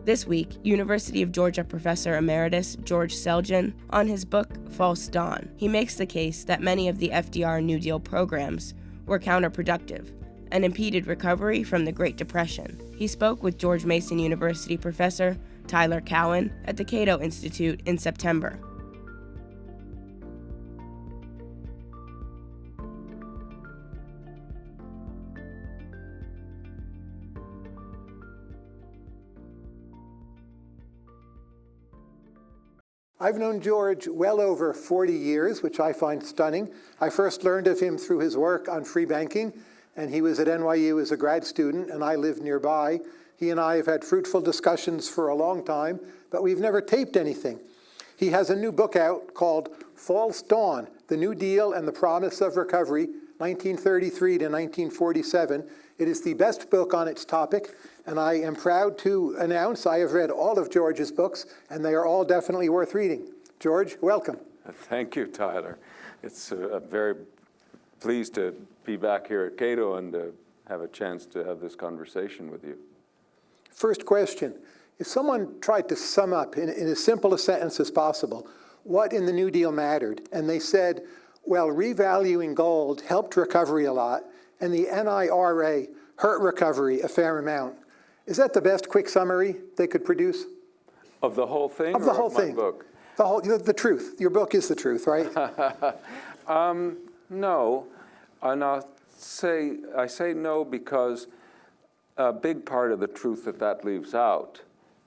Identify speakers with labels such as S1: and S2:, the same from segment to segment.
S1: This week, University of Georgia professor emeritus George Selgin on his book, False Dawn. He makes the case that many of the FDR New Deal programs were counterproductive and impeded recovery from the Great Depression. He spoke with George Mason University professor Tyler Cowen at the Cato Institute in September.
S2: I've known George well over 40 years, which I find stunning. I first learned of him through his work on free banking, and he was at NYU as a grad student, and I lived nearby. He and I have had fruitful discussions for a long time, but we've never taped anything. He has a new book out called False Dawn, The New Deal and the Promise of Recovery, 1933 to 1947. It is the best book on its topic, and I am proud to announce I have read all of George's books, and they are all definitely worth reading. George, welcome.
S3: Thank you, Tyler. It's very pleased to be back here at Cato and to have a chance to have this conversation with you.
S2: First question, if someone tried to sum up in as simple a sentence as possible what in the New Deal mattered, and they said, well, revaluing gold helped recovery a lot, and the NIRA hurt recovery a fair amount. Is that the best quick summary they could produce?
S3: Of the whole thing?
S2: Of the whole thing.
S3: Book?
S2: The truth. Your book is the truth, right?
S3: No, and I say no because a big part of the truth that leaves out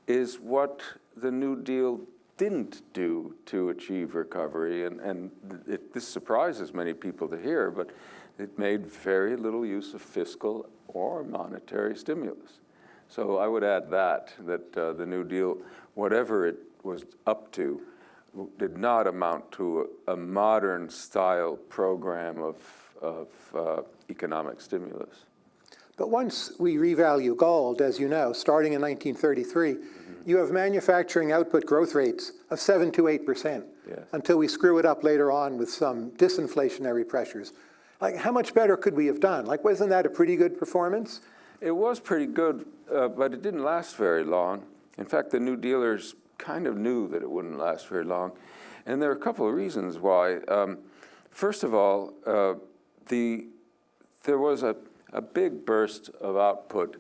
S3: is what the New Deal didn't do to achieve recovery, and this surprises many people to hear, but it made very little use of fiscal or monetary stimulus. So I would add that the New Deal, whatever it was up to, did not amount to a modern style program of economic stimulus.
S2: But once we revalue gold, as you know, starting in 1933, you have manufacturing output growth rates of 7 to 8%,
S3: yes,
S2: until we screw it up later on with some disinflationary pressures. Like, how much better could we have done? Like, wasn't that a pretty good performance?
S3: It was pretty good, but it didn't last very long. In fact, the New Dealers kind of knew that it wouldn't last very long. And there are a couple of reasons why. First of all, there was a big burst of output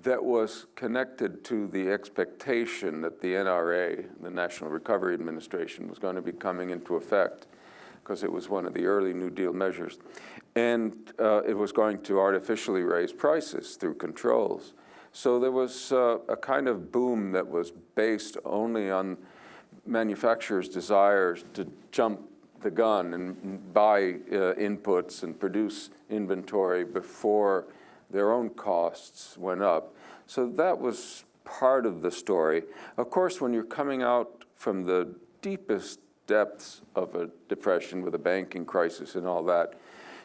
S3: that was connected to the expectation that the NRA, the National Recovery Administration, was going to be coming into effect, because it was one of the early New Deal measures. And it was going to artificially raise prices through controls. So there was a kind of boom that was based only on manufacturers' desires to jump the gun and buy inputs and produce inventory before their own costs went up. So that was part of the story. Of course, when you're coming out from the deepest depths of a depression with a banking crisis and all that,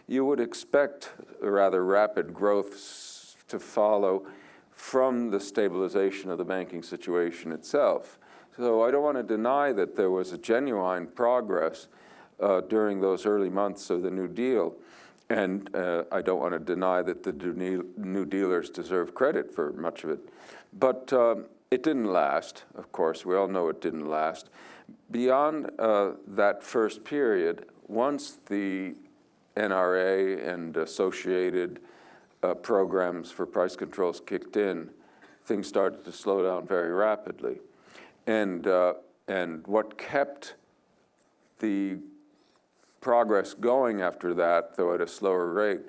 S3: you would expect a rather rapid growth to follow from the stabilization of the banking situation itself. So I don't want to deny that there was a genuine progress during those early months of the New Deal. And I don't want to deny that the New Dealers deserve credit for much of it. But it didn't last, of course. We all know it didn't last. Beyond that first period, once the NRA and associated programs for price controls kicked in, things started to slow down very rapidly. And what kept the progress going after that, though at a slower rate,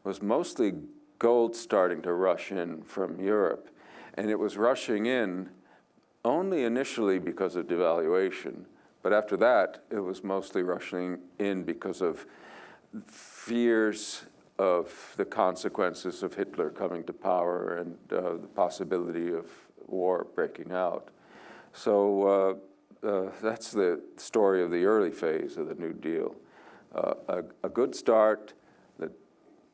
S3: was mostly gold starting to rush in from Europe. And it was rushing in only initially because of devaluation, but after that, it was mostly rushing in because of fears of the consequences of Hitler coming to power and the possibility of war breaking out. So that's the story of the early phase of the New Deal. A good start that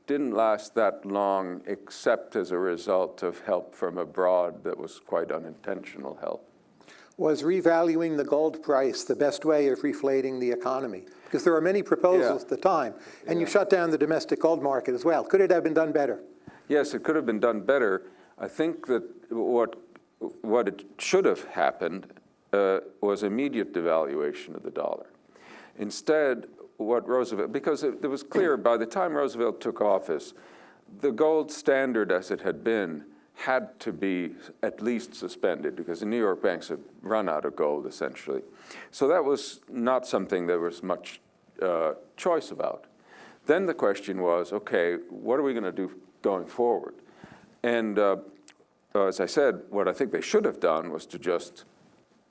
S3: didn't last that long, except as a result of help from abroad that was quite unintentional help.
S2: Was revaluing the gold price the best way of reflating the economy? Because there were many proposals at the time, and you shut down the domestic gold market as well. Could it have been done better?
S3: Yes, it could have been done better. I think that what what it should have happened was immediate devaluation of the dollar. Instead, what Roosevelt, because it was clear by the time Roosevelt took office, the gold standard as it had been had to be at least suspended because the New York banks had run out of gold, essentially. So that was not something there was much choice about. Then the question was, okay, what are we going to do going forward? And as I said, what I think they should have done was to just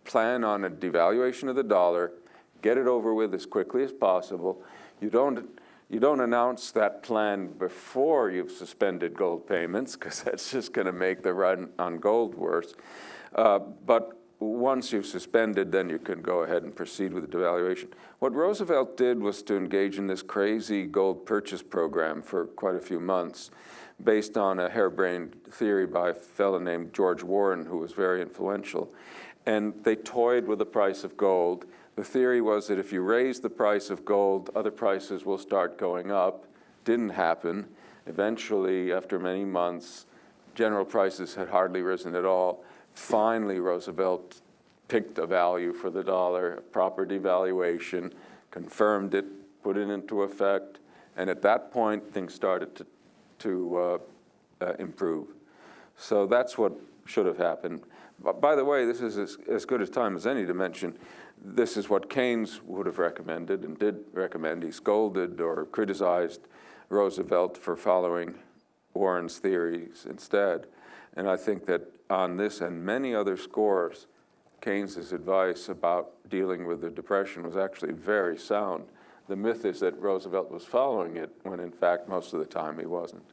S3: plan on a devaluation of the dollar, get it over with as quickly as possible. You don't announce that plan before you've suspended gold payments, because that's just going to make the run on gold worse. But once you've suspended, then you can go ahead and proceed with the devaluation. What Roosevelt did was to engage in this crazy gold purchase program for quite a few months, based on a harebrained theory by a fellow named George Warren, who was very influential. And they toyed with the price of gold. The theory was that if you raise the price of gold, other prices will start going up. Didn't happen. Eventually, after many months, general prices had hardly risen at all. Finally, Roosevelt picked a value for the dollar, a proper devaluation, confirmed it, put it into effect, and at that point, things started to improve. So that's what should have happened. By the way, this is as good a time as any to mention, this is what Keynes would have recommended and did recommend. He scolded or criticized Roosevelt for following Warren's theories instead. And I think that on this and many other scores, Keynes's advice about dealing with the Depression was actually very sound. The myth is that Roosevelt was following it, when in fact most of the time he wasn't.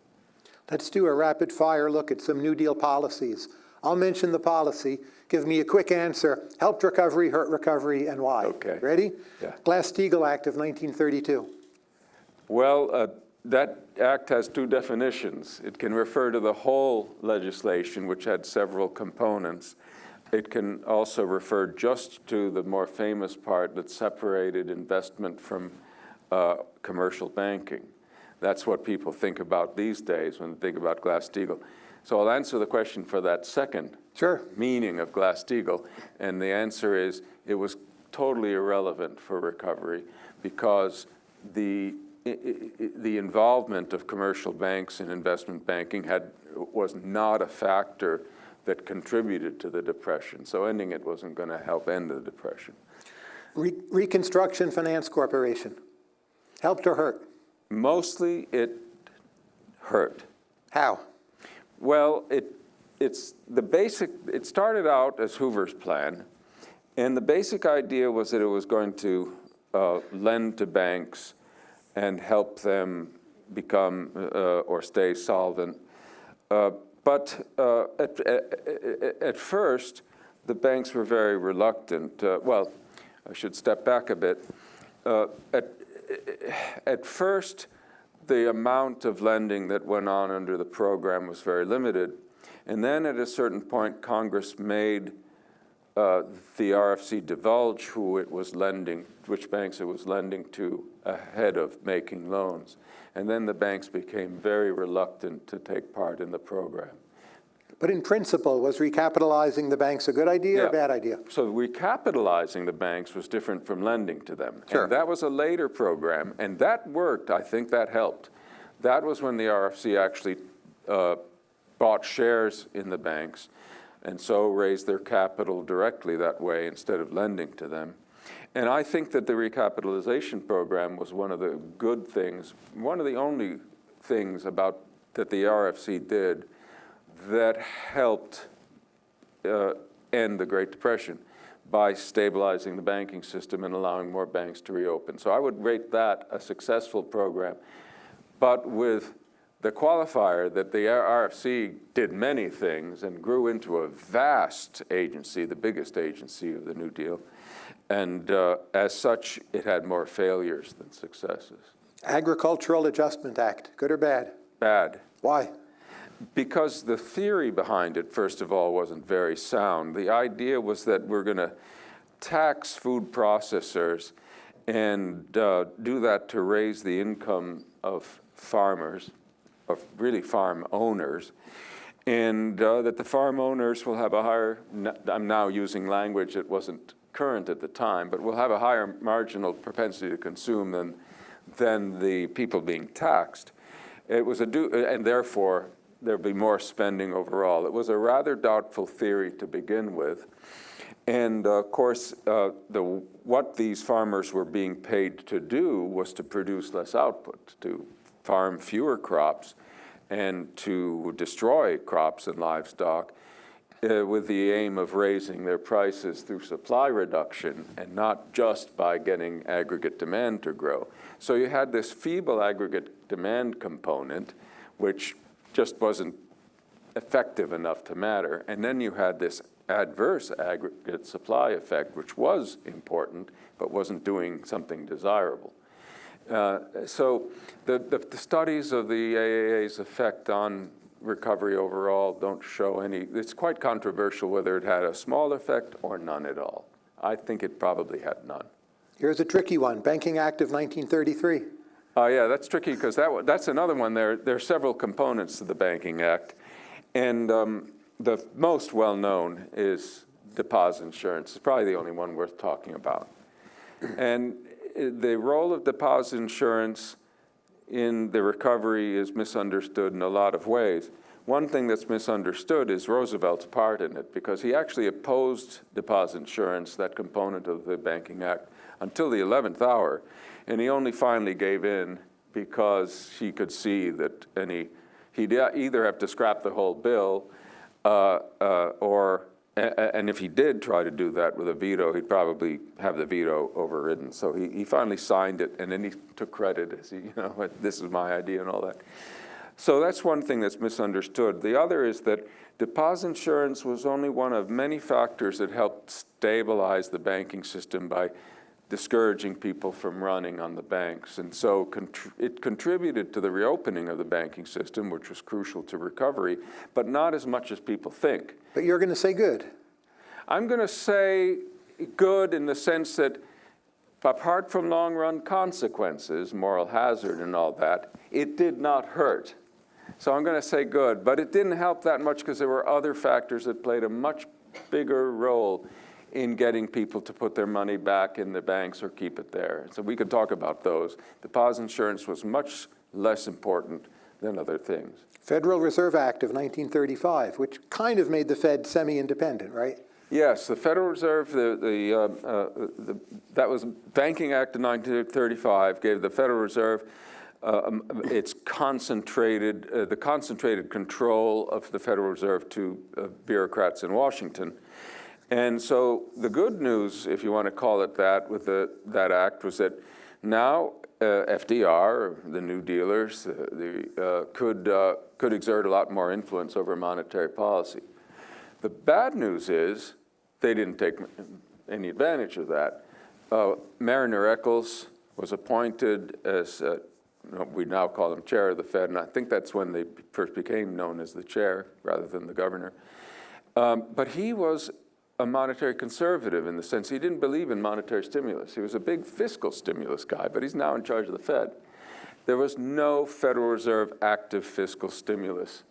S2: Let's do a rapid fire look at some New Deal policies. I'll mention the policy. Give me a quick answer. Helped recovery, hurt recovery, and why.
S3: Okay.
S2: Ready?
S3: Yeah.
S2: Glass-Steagall Act of 1932.
S3: Well, that act has two definitions. It can refer to the whole legislation, which had several components. It can also refer just to the more famous part that separated investment from commercial banking. That's what people think about these days when they think about Glass-Steagall. So I'll answer the question for that second meaning of Glass-Steagall, and the answer is it was totally irrelevant for recovery because the involvement of commercial banks in investment banking was not a factor that contributed to the Depression. So ending it wasn't going to help end the Depression.
S2: Reconstruction Finance Corporation. Helped or hurt?
S3: Mostly it hurt.
S2: How?
S3: Well, it started out as Hoover's plan, and the basic idea was that it was going to lend to banks and help them become or stay solvent. But at first, the banks were very reluctant. Well, I should step back a bit. At first, the amount of lending that went on under the program was very limited. And then at a certain point, Congress made the RFC divulge who it was lending, which banks it was lending to ahead of making loans. And then the banks became very reluctant to take part in the program.
S2: But in principle, was recapitalizing the banks a good idea or a bad idea?
S3: So recapitalizing the banks was different from lending to them.
S2: Sure.
S3: And that was a later program, and that worked. I think that helped. That was when the RFC actually bought shares in the banks and so raised their capital directly that way instead of lending to them. And I think that the recapitalization program was one of the good things, one of the only things about that the RFC did that helped end the Great Depression by stabilizing the banking system and allowing more banks to reopen. So I would rate that a successful program, but with the qualifier that the RFC did many things and grew into a vast agency, the biggest agency of the New Deal, and as such, it had more failures than successes.
S2: Agricultural Adjustment Act, good or bad?
S3: Bad.
S2: Why?
S3: Because the theory behind it, first of all, wasn't very sound. The idea was that we're going to tax food processors and do that to raise the income of farmers, of really farm owners, and that the farm owners will have a higher, I'm now using language that wasn't current at the time, but will have a higher marginal propensity to consume than the people being taxed. It was and therefore there'll be more spending overall. It was a rather doubtful theory to begin with. And of course, what these farmers were being paid to do was to produce less output, to farm fewer crops, and to destroy crops and livestock with the aim of raising their prices through supply reduction and not just by getting aggregate demand to grow. So you had this feeble aggregate demand component, which just wasn't effective enough to matter. And then you had this adverse aggregate supply effect, which was important, but wasn't doing something desirable. So the studies of the AAA's effect on recovery overall don't show any. It's quite controversial whether it had a small effect or none at all. I think it probably had none.
S2: Here's a tricky one, Banking Act of 1933.
S3: Yeah, that's tricky because that's another one. There are several components to the Banking Act. And the most well-known is deposit insurance. It's probably the only one worth talking about. And the role of deposit insurance in the recovery is misunderstood in a lot of ways. One thing that's misunderstood is Roosevelt's part in it, because he actually opposed deposit insurance, that component of the Banking Act, until the 11th hour. And he only finally gave in because he could see that he'd either have to scrap the whole bill and if he did try to do that with a veto, he'd probably have the veto overridden. So he finally signed it, and then he took credit as this is my idea and all that. So that's one thing that's misunderstood. The other is that deposit insurance was only one of many factors that helped stabilize the banking system by discouraging people from running on the banks. And so it contributed to the reopening of the banking system, which was crucial to recovery, but not as much as people think.
S2: But you're going to say good.
S3: I'm going to say good in the sense that apart from long-run consequences, moral hazard and all that, it did not hurt. So I'm going to say good, but it didn't help that much because there were other factors that played a much bigger role in getting people to put their money back in the banks or keep it there. So we could talk about those. Deposit insurance was much less important than other things.
S2: Federal Reserve Act of 1935, which kind of made the Fed semi-independent, right?
S3: Yes, the Federal Reserve, that was Banking Act of 1935, gave the Federal Reserve its the concentrated control of the Federal Reserve to bureaucrats in Washington. And so the good news, if you want to call it that, with that act was that now FDR, the New Dealers, could exert a lot more influence over monetary policy. The bad news is they didn't take any advantage of that. Mariner Eccles was appointed as, we now call him chair of the Fed, and I think that's when they first became known as the chair rather than the governor. But he was a monetary conservative in the sense he didn't believe in monetary stimulus. He was a big fiscal stimulus guy, but he's now in charge of the Fed. There was no Federal Reserve active fiscal stimulus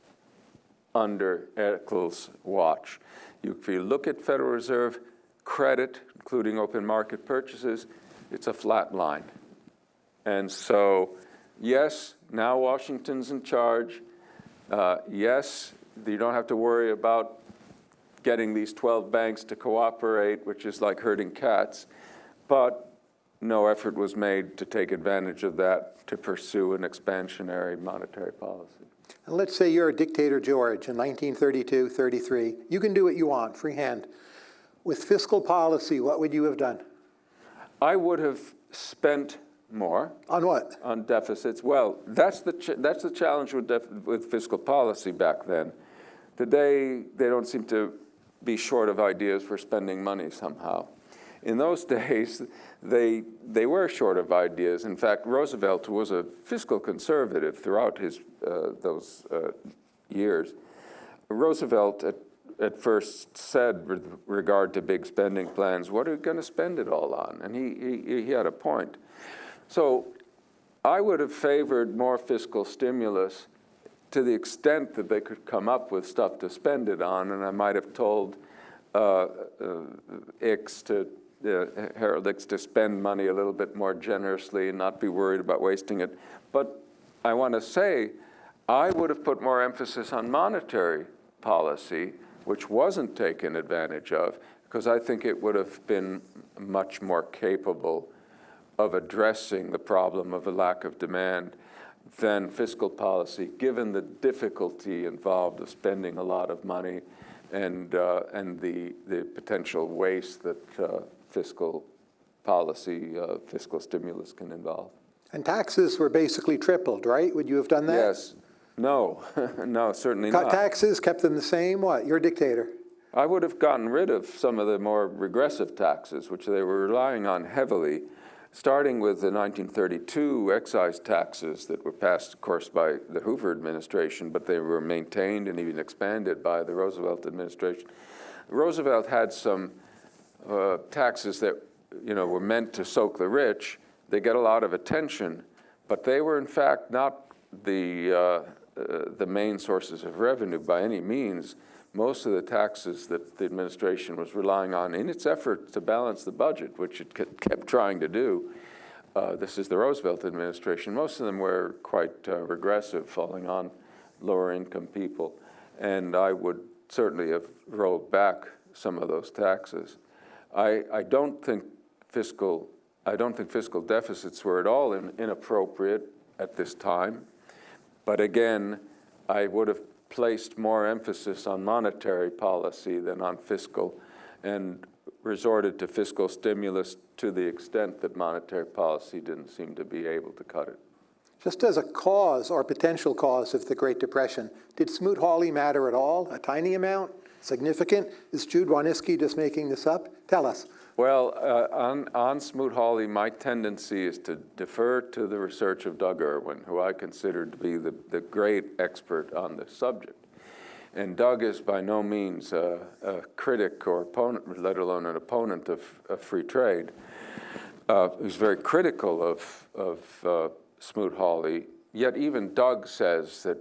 S3: under Eccles' watch. If you look at Federal Reserve credit, including open market purchases, it's a flat line. And so, yes, now Washington's in charge. Yes, you don't have to worry about getting these 12 banks to cooperate, which is like herding cats, but no effort was made to take advantage of that to pursue an expansionary monetary policy.
S2: And let's say you're a dictator, George, in 1932, 33. You can do what you want, free hand. With fiscal policy, what would you have done?
S3: I would have spent more.
S2: On what?
S3: On deficits. Well, that's the challenge with fiscal policy back then. Today, they don't seem to be short of ideas for spending money somehow. In those days, they were short of ideas. In fact, Roosevelt was a fiscal conservative throughout his those years. Roosevelt at first said with regard to big spending plans, what are we going to spend it all on? And he had a point. So I would have favored more fiscal stimulus to the extent that they could come up with stuff to spend it on, and I might have told Harold Ickes to spend money a little bit more generously and not be worried about wasting it. But I want to say, I would have put more emphasis on monetary policy, which wasn't taken advantage of, because I think it would have been much more capable of addressing the problem of a lack of demand than fiscal policy, given the difficulty involved of spending a lot of money and the potential waste that fiscal policy, fiscal stimulus can involve.
S2: And taxes were basically tripled, right? Would you have done that?
S3: Yes. No. No, certainly not.
S2: Cut taxes, kept them the same? What? You're a dictator.
S3: I would have gotten rid of some of the more regressive taxes, which they were relying on heavily, starting with the 1932 excise taxes that were passed, of course, by the Hoover administration, but they were maintained and even expanded by the Roosevelt administration. Roosevelt had some taxes that, were meant to soak the rich. They get a lot of attention, but they were in fact not the main sources of revenue by any means. Most of the taxes that the administration was relying on in its effort to balance the budget, which it kept trying to do, this is the Roosevelt administration, most of them were quite regressive, falling on lower income people. And I would certainly have rolled back some of those taxes. I don't think fiscal deficits were at all inappropriate at this time. But again, I would have placed more emphasis on monetary policy than on fiscal, and resorted to fiscal stimulus to the extent that monetary policy didn't seem to be able to cut it.
S2: Just as a cause or potential cause of the Great Depression, did Smoot-Hawley matter at all? A tiny amount? Significant? Is Jude Wanniski just making this up? Tell us.
S3: Well, on Smoot-Hawley, my tendency is to defer to the research of Doug Irwin, who I consider to be the great expert on this subject. And Doug is by no means a critic or opponent, let alone an opponent of free trade. He's very critical of Smoot-Hawley, yet even Doug says that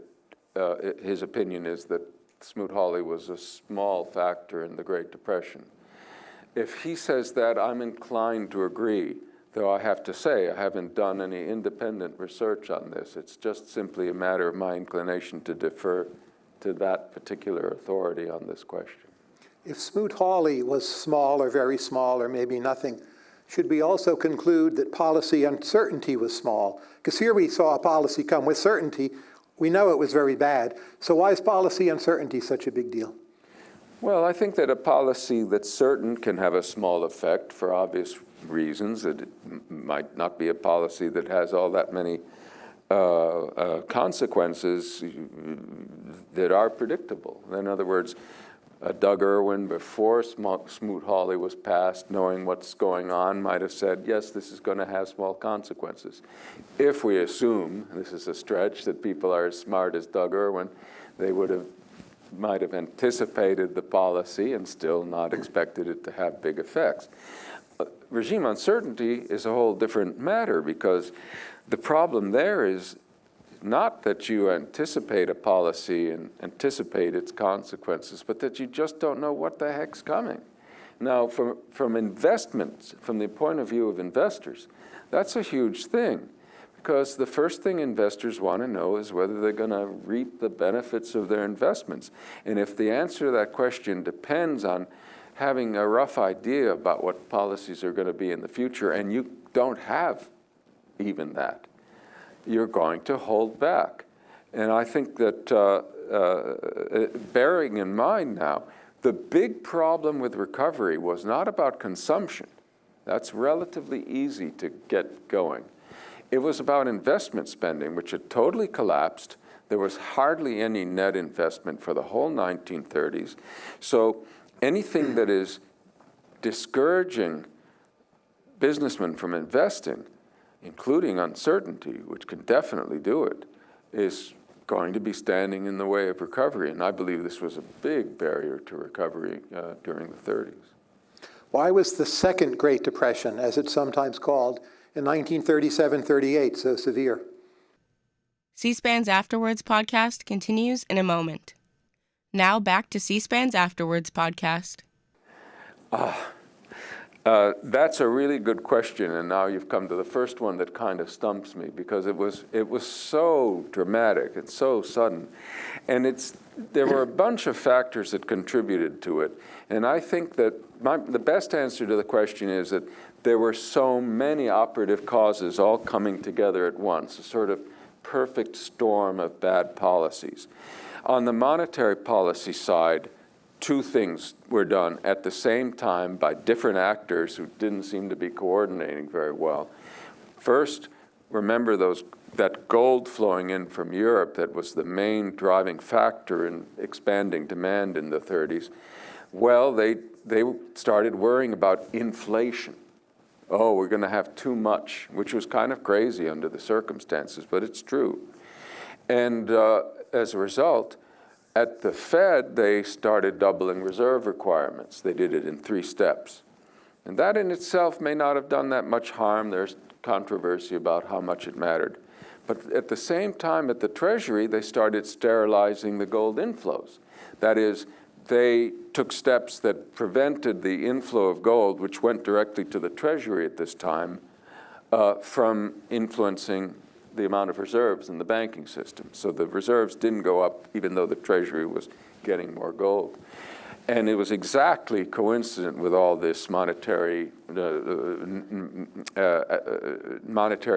S3: his opinion is that Smoot-Hawley was a small factor in the Great Depression. If he says that, I'm inclined to agree, though I have to say I haven't done any independent research on this. It's just simply a matter of my inclination to defer to that particular authority on this question.
S2: If Smoot-Hawley was small or very small or maybe nothing, should we also conclude that policy uncertainty was small? Because here we saw a policy come with certainty. We know it was very bad. So why is policy uncertainty such a big deal?
S3: Well, I think that a policy that's certain can have a small effect for obvious reasons. It might not be a policy that has all that many consequences that are predictable. In other words, Doug Irwin, before Smoot-Hawley was passed, knowing what's going on, might have said, yes, this is going to have small consequences. If we assume, this is a stretch, that people are as smart as Doug Irwin, they might have anticipated the policy and still not expected it to have big effects. Regime uncertainty is a whole different matter, because the problem there is not that you anticipate a policy and anticipate its consequences, but that you just don't know what the heck's coming. Now, from investments, from the point of view of investors, that's a huge thing, because the first thing investors want to know is whether they're going to reap the benefits of their investments. And if the answer to that question depends on having a rough idea about what policies are going to be in the future, and you don't have even that, you're going to hold back. And I think that bearing in mind now, the big problem with recovery was not about consumption. That's relatively easy to get going. It was about investment spending, which had totally collapsed. There was hardly any net investment for the whole 1930s. So anything that is discouraging businessmen from investing, including uncertainty, which can definitely do it, is going to be standing in the way of recovery. And I believe this was a big barrier to recovery during the 30s.
S2: Why was the Second Great Depression, as it's sometimes called, in 1937-38 so severe?
S1: C-SPAN's Afterwards podcast continues in a moment. Now back to C-SPAN's Afterwards podcast.
S3: That's a really good question, and now you've come to the first one that kind of stumps me, because it was so dramatic and so sudden, and there were a bunch of factors that contributed to it, and I think that the best answer to the question is that there were so many operative causes all coming together at once, a sort of perfect storm of bad policies. On the monetary policy side, two things were done at the same time by different actors who didn't seem to be coordinating very well. First, remember that gold flowing in from Europe that was the main driving factor in expanding demand in the 30s. Well, they started worrying about inflation. Oh, we're going to have too much, which was kind of crazy under the circumstances, but it's true. And as a result, at the Fed, they started doubling reserve requirements. They did it in 3 steps. And that in itself may not have done that much harm. There's controversy about how much it mattered. But at the same time, at the Treasury, they started sterilizing the gold inflows. That is, they took steps that prevented the inflow of gold, which went directly to the Treasury at this time, from influencing the amount of reserves in the banking system. So the reserves didn't go up, even though the Treasury was getting more gold. And it was exactly coincident with all this monetary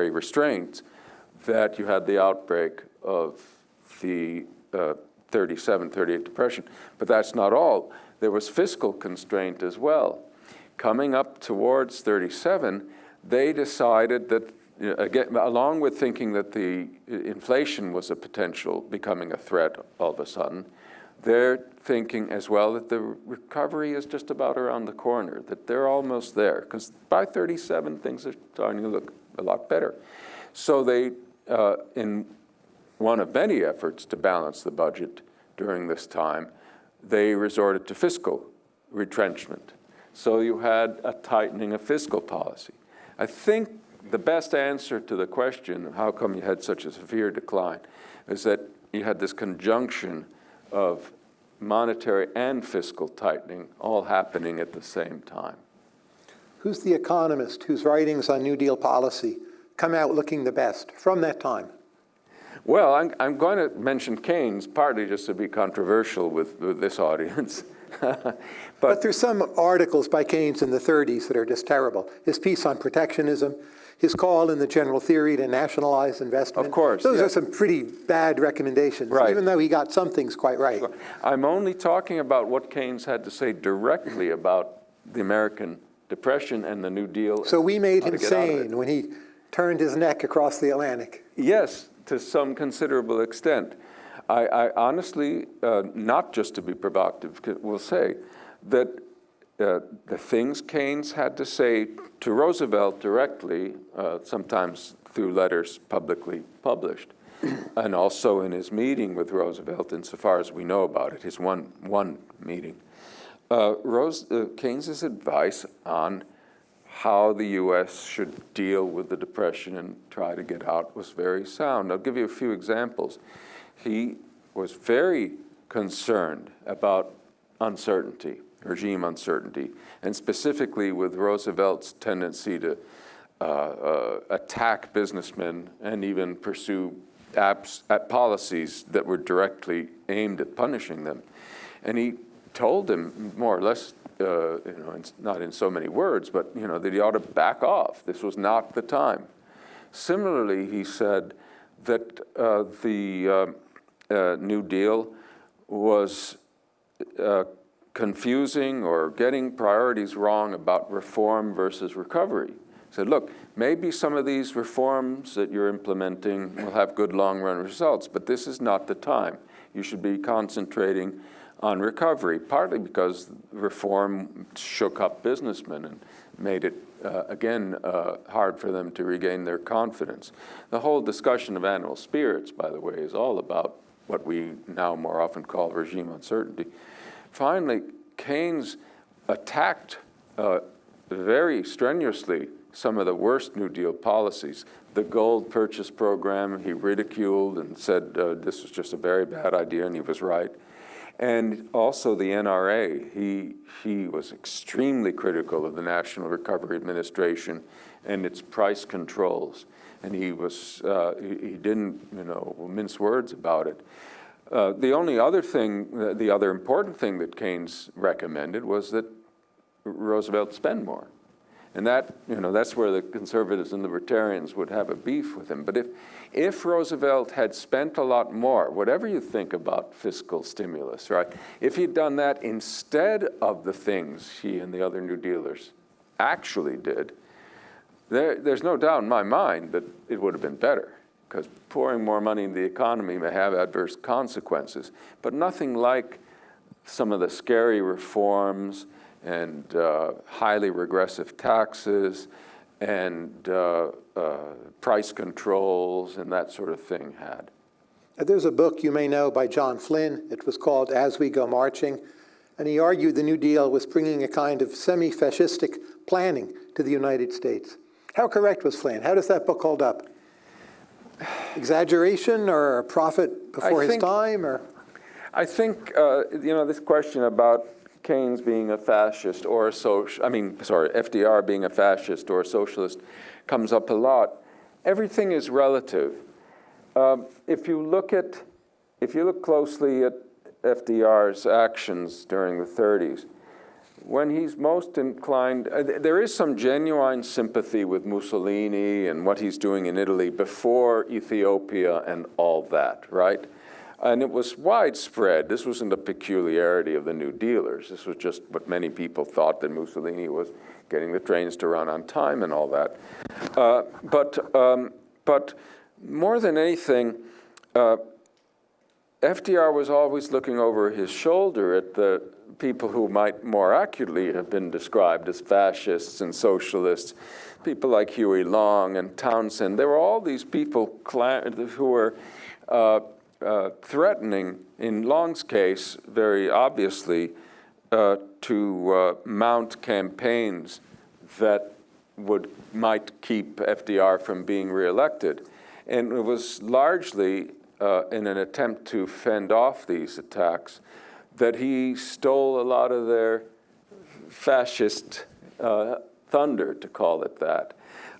S3: restraints that you had the outbreak of the 37, 38 depression. But that's not all. There was fiscal constraint as well. Coming up towards 37, they decided that, again, along with thinking that the inflation was a potential becoming a threat all of a sudden, they're thinking as well that the recovery is just about around the corner, that they're almost there, because by 37, things are starting to look a lot better. So they, in one of many efforts to balance the budget during this time, they resorted to fiscal retrenchment. So you had a tightening of fiscal policy. I think the best answer to the question, how come you had such a severe decline, is that you had this conjunction of monetary and fiscal tightening all happening at the same time.
S2: Who's the economist whose writings on New Deal policy come out looking the best from that time?
S3: Well, I'm going to mention Keynes, partly just to be controversial with this audience.
S2: But there's some articles by Keynes in the 30s that are just terrible. His piece on protectionism, his call in the general theory to nationalize investment.
S3: Of course.
S2: Those are some pretty bad recommendations,
S3: right,
S2: even though he got some things quite right.
S3: I'm only talking about what Keynes had to say directly about the American Depression and the New Deal.
S2: So we made him sane when he turned his neck across the Atlantic.
S3: Yes, to some considerable extent. I honestly, not just to be provocative, will say that the things Keynes had to say to Roosevelt directly, sometimes through letters publicly published, and also in his meeting with Roosevelt, insofar as we know about it, his one meeting, Keynes's advice on how the U.S. should deal with the Depression and try to get out was very sound. I'll give you a few examples. He was very concerned about uncertainty, regime uncertainty, and specifically with Roosevelt's tendency to attack businessmen and even pursue policies that were directly aimed at punishing them. And he told him, more or less, not in so many words, but that he ought to back off. This was not the time. Similarly, he said that the New Deal was confusing or getting priorities wrong about reform versus recovery. He said, look, maybe some of these reforms that you're implementing will have good long-run results, but this is not the time. You should be concentrating on recovery, partly because reform shook up businessmen and made it, again, hard for them to regain their confidence. The whole discussion of animal spirits, by the way, is all about what we now more often call regime uncertainty. Finally, Keynes attacked very strenuously some of the worst New Deal policies. The gold purchase program, he ridiculed and said this was just a very bad idea, and he was right. And also the NRA, he was extremely critical of the National Recovery Administration and its price controls. And he didn't, mince words about it. The other important thing that Keynes recommended was that Roosevelt spend more. And that's where the conservatives and libertarians would have a beef with him. But if Roosevelt had spent a lot more, whatever you think about fiscal stimulus, right? If he'd done that instead of the things he and the other New Dealers actually did, there's no doubt in my mind that it would have been better, because pouring more money into the economy may have adverse consequences, but nothing like some of the scary reforms and highly regressive taxes and price controls and that sort of thing had.
S2: There's a book you may know by John Flynn. It was called As We Go Marching, and he argued the New Deal was bringing a kind of semi-fascistic planning to the United States. How correct was Flynn? How does that book hold up? Exaggeration or a prophet before his time? Or
S3: I think, this question about Keynes being a fascist or a FDR being a fascist or a socialist comes up a lot. Everything is relative. If you look closely at FDR's actions during the 30s, when he's most inclined, there is some genuine sympathy with Mussolini and what he's doing in Italy before Ethiopia and all that, right? And it was widespread. This wasn't a peculiarity of the New Dealers. This was just what many people thought, that Mussolini was getting the trains to run on time and all that. But more than anything, FDR was always looking over his shoulder at the people who might more accurately have been described as fascists and socialists, people like Huey Long and Townsend. There were all these people who were threatening, in Long's case, very obviously, to mount campaigns that might keep FDR from being reelected. And it was largely in an attempt to fend off these attacks that he stole a lot of their fascist thunder, to call it that.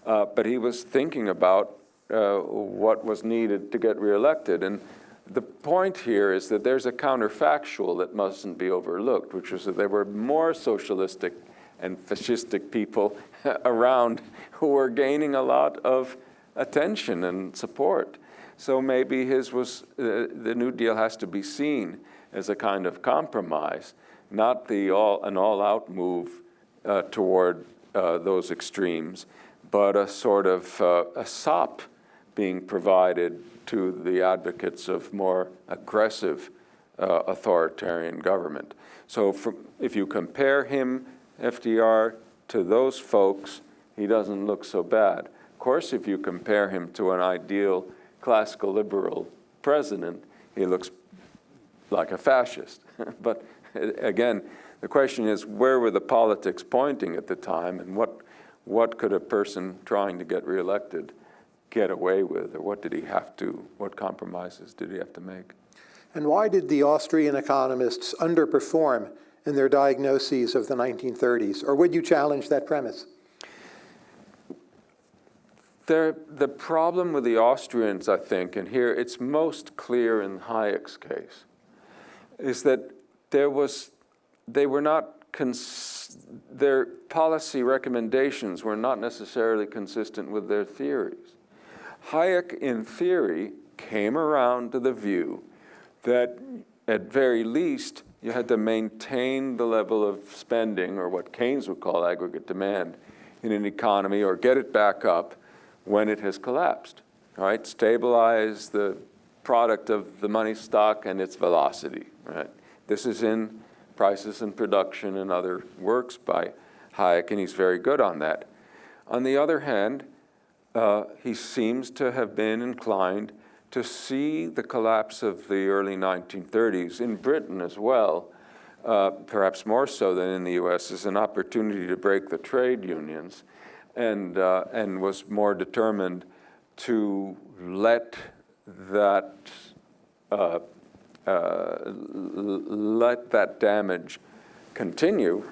S3: But he was thinking about what was needed to get reelected. And the point here is that there's a counterfactual that mustn't be overlooked, which was that there were more socialistic and fascistic people around who were gaining a lot of attention and support. So maybe his was, the New Deal has to be seen as a kind of compromise, not an all-out move toward those extremes, but a sort of a sop being provided to the advocates of more aggressive authoritarian government. So if you compare him, FDR, to those folks, he doesn't look so bad. Of course, if you compare him to an ideal classical liberal president, he looks like a fascist. But again, the question is, where were the politics pointing at the time, and what could a person trying to get reelected get away with, or what compromises did he have to make?
S2: And why did the Austrian economists underperform in their diagnoses of the 1930s? Or would you challenge that premise?
S3: The problem with the Austrians, I think, and here it's most clear in Hayek's case, is that their policy recommendations were not necessarily consistent with their theories. Hayek, in theory, came around to the view that, at very least, you had to maintain the level of spending, or what Keynes would call aggregate demand, in an economy, or get it back up when it has collapsed, right? Stabilize the product of the money stock and its velocity, right? This is in Prices and Production and other works by Hayek, and he's very good on that. On the other hand, he seems to have been inclined to see the collapse of the early 1930s, in Britain as well, perhaps more so than in the US, as an opportunity to break the trade unions and was more determined to let that damage continue,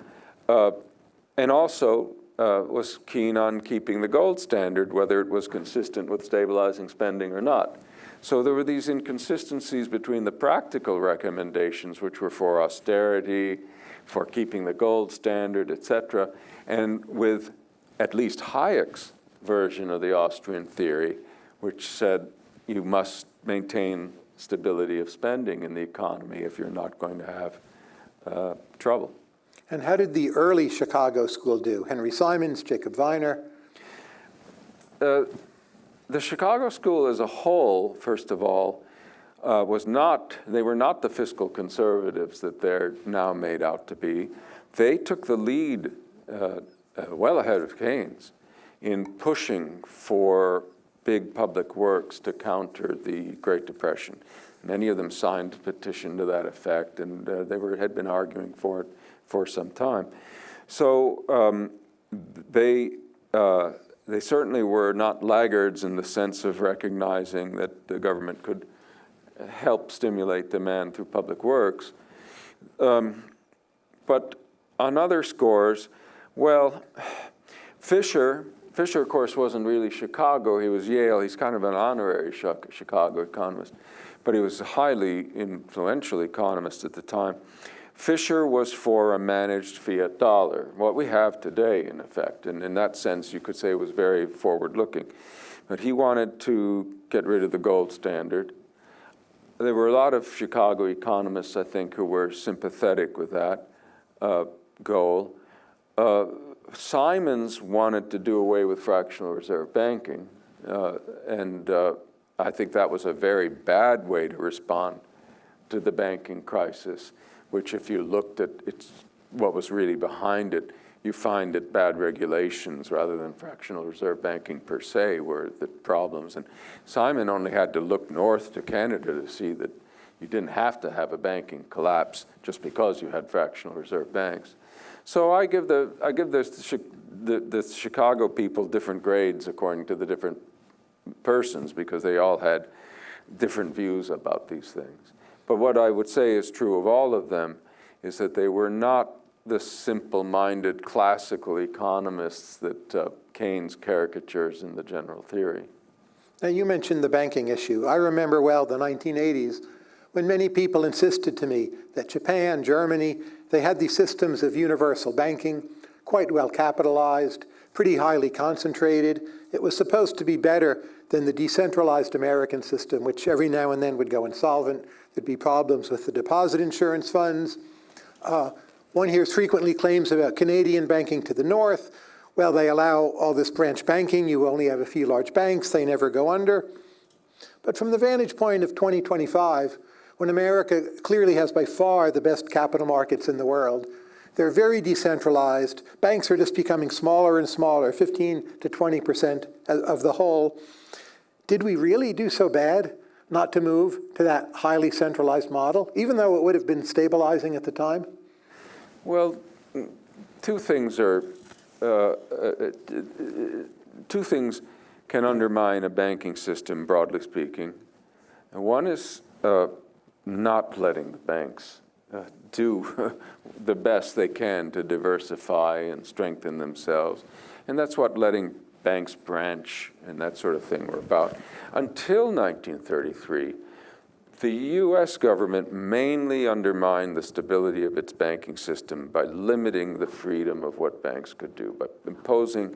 S3: and also was keen on keeping the gold standard, whether it was consistent with stabilizing spending or not. So there were these inconsistencies between the practical recommendations, which were for austerity, for keeping the gold standard, etc., and with at least Hayek's version of the Austrian theory, which said you must maintain stability of spending in the economy if you're not going to have trouble.
S2: And how did the early Chicago school do? Henry Simons, Jacob Viner?
S3: The Chicago school as a whole, first of all, they were not the fiscal conservatives that they're now made out to be. They took the lead well ahead of Keynes in pushing for big public works to counter the Great Depression. Many of them signed a petition to that effect, and had been arguing for it for some time. So they certainly were not laggards in the sense of recognizing that the government could help stimulate demand through public works. But on other scores, well, Fisher, of course, wasn't really Chicago. He was Yale. He's kind of an honorary Chicago economist, but he was a highly influential economist at the time. Fisher was for a managed fiat dollar, what we have today, in effect. And in that sense, you could say it was very forward-looking. But he wanted to get rid of the gold standard. There were a lot of Chicago economists, I think, who were sympathetic with that goal. Simons wanted to do away with fractional reserve banking, and I think that was a very bad way to respond to the banking crisis, which if you looked at what was really behind it, you find that bad regulations rather than fractional reserve banking per se were the problems. And Simon only had to look north to Canada to see that you didn't have to have a banking collapse just because you had fractional reserve banks. So I give the Chicago people different grades according to the different persons, because they all had different views about these things. But what I would say is true of all of them is that they were not the simple-minded classical economists that Keynes caricatures in the general theory.
S2: Now, you mentioned the banking issue. I remember well the 1980s when many people insisted to me that Japan, Germany, they had these systems of universal banking, quite well capitalized, pretty highly concentrated. It was supposed to be better than the decentralized American system, which every now and then would go insolvent. There'd be problems with the deposit insurance funds. One hears frequently claims about Canadian banking to the north. Well, they allow all this branch banking. You only have a few large banks. They never go under. But from the vantage point of 2025, when America clearly has by far the best capital markets in the world, they're very decentralized. Banks are just becoming smaller and smaller, 15 to 20% of the whole. Did we really do so bad not to move to that highly centralized model, even though it would have been stabilizing at the time?
S3: Well, two things can undermine a banking system, broadly speaking. And one is not letting the banks do the best they can to diversify and strengthen themselves. And that's what letting banks branch and that sort of thing were about. Until 1933, the U.S. government mainly undermined the stability of its banking system by limiting the freedom of what banks could do, by imposing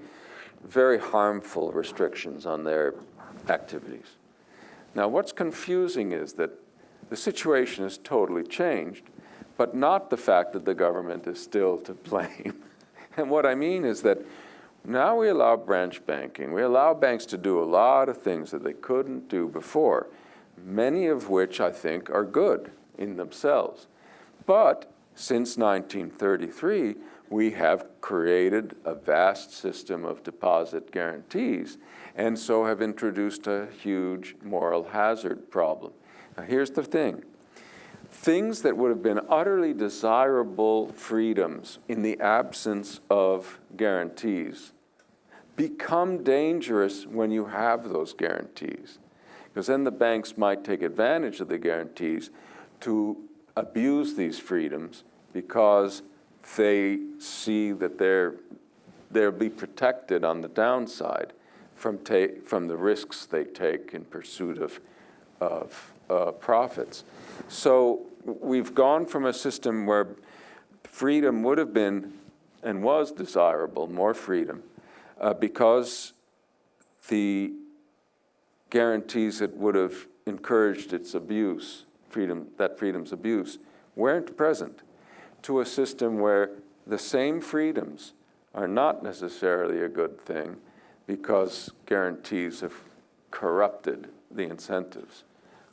S3: very harmful restrictions on their activities. Now, what's confusing is that the situation has totally changed, but not the fact that the government is still to blame. And what I mean is that now we allow branch banking. We allow banks to do a lot of things that they couldn't do before, many of which I think are good in themselves. But since 1933, we have created a vast system of deposit guarantees, and so have introduced a huge moral hazard problem. Now, here's the thing. Things that would have been utterly desirable freedoms in the absence of guarantees become dangerous when you have those guarantees. Because then the banks might take advantage of the guarantees to abuse these freedoms because they see that they'll be protected on the downside from the risks they take in pursuit of profits. So we've gone from a system where freedom would have been and was desirable, more freedom, because the guarantees that would have encouraged its abuse, freedom's abuse, weren't present, to a system where the same freedoms are not necessarily a good thing because guarantees have corrupted the incentives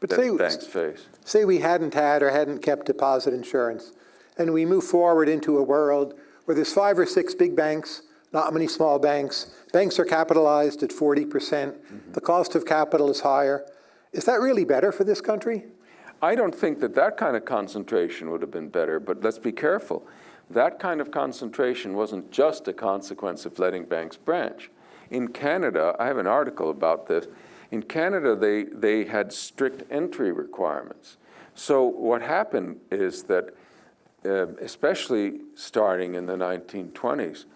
S3: that banks face.
S2: Say we hadn't had or hadn't kept deposit insurance, and we move forward into a world where there's 5 or 6 big banks, not many small banks. Banks are capitalized at 40%. Mm-hmm. The cost of capital is higher. Is that really better for this country?
S3: I don't think that kind of concentration would have been better, but let's be careful. That kind of concentration wasn't just a consequence of letting banks branch. In Canada, I have an article about this. In Canada, they had strict entry requirements. So what happened is that, especially starting in the 1920s,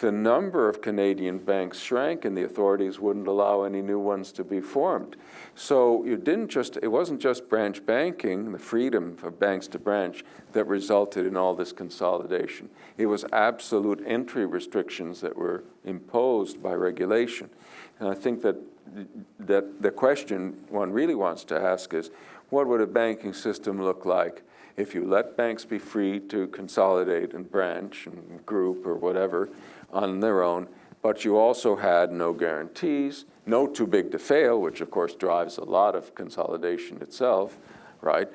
S3: the number of Canadian banks shrank and the authorities wouldn't allow any new ones to be formed. So it wasn't just branch banking, the freedom for banks to branch, that resulted in all this consolidation. It was absolute entry restrictions that were imposed by regulation. And I think that the question one really wants to ask is, what would a banking system look like if you let banks be free to consolidate and branch and group or whatever on their own, but you also had no guarantees, no too big to fail, which of course drives a lot of consolidation itself, right?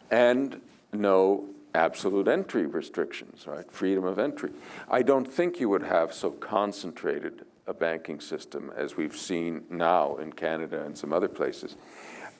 S3: And no absolute entry restrictions, right? Freedom of entry. I don't think you would have so concentrated a banking system as we've seen now in Canada and some other places.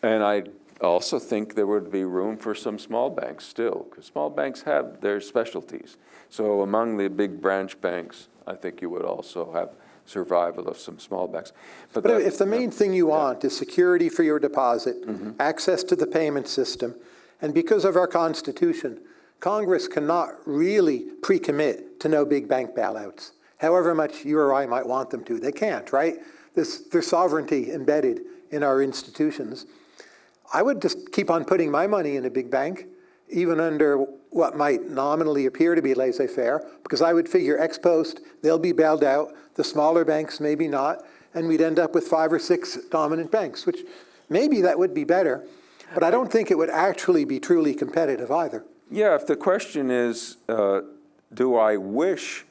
S3: And I also think there would be room for some small banks still, because small banks have their specialties. So among the big branch banks, I think you would also have survival of some small banks.
S2: But if the main thing you want is security for your deposit, mm-hmm. access to the payment system, and because of our Constitution, Congress cannot really pre-commit to no big bank bailouts, however much you or I might want them to. They can't, right? There's sovereignty embedded in our institutions. I would just keep on putting my money in a big bank, even under what might nominally appear to be laissez-faire, because I would figure ex post, they'll be bailed out, the smaller banks maybe not, and we'd end up with 5 or 6 dominant banks, which maybe that would be better, but I don't think it would actually be truly competitive either.
S3: Yeah, if the question is, do I wish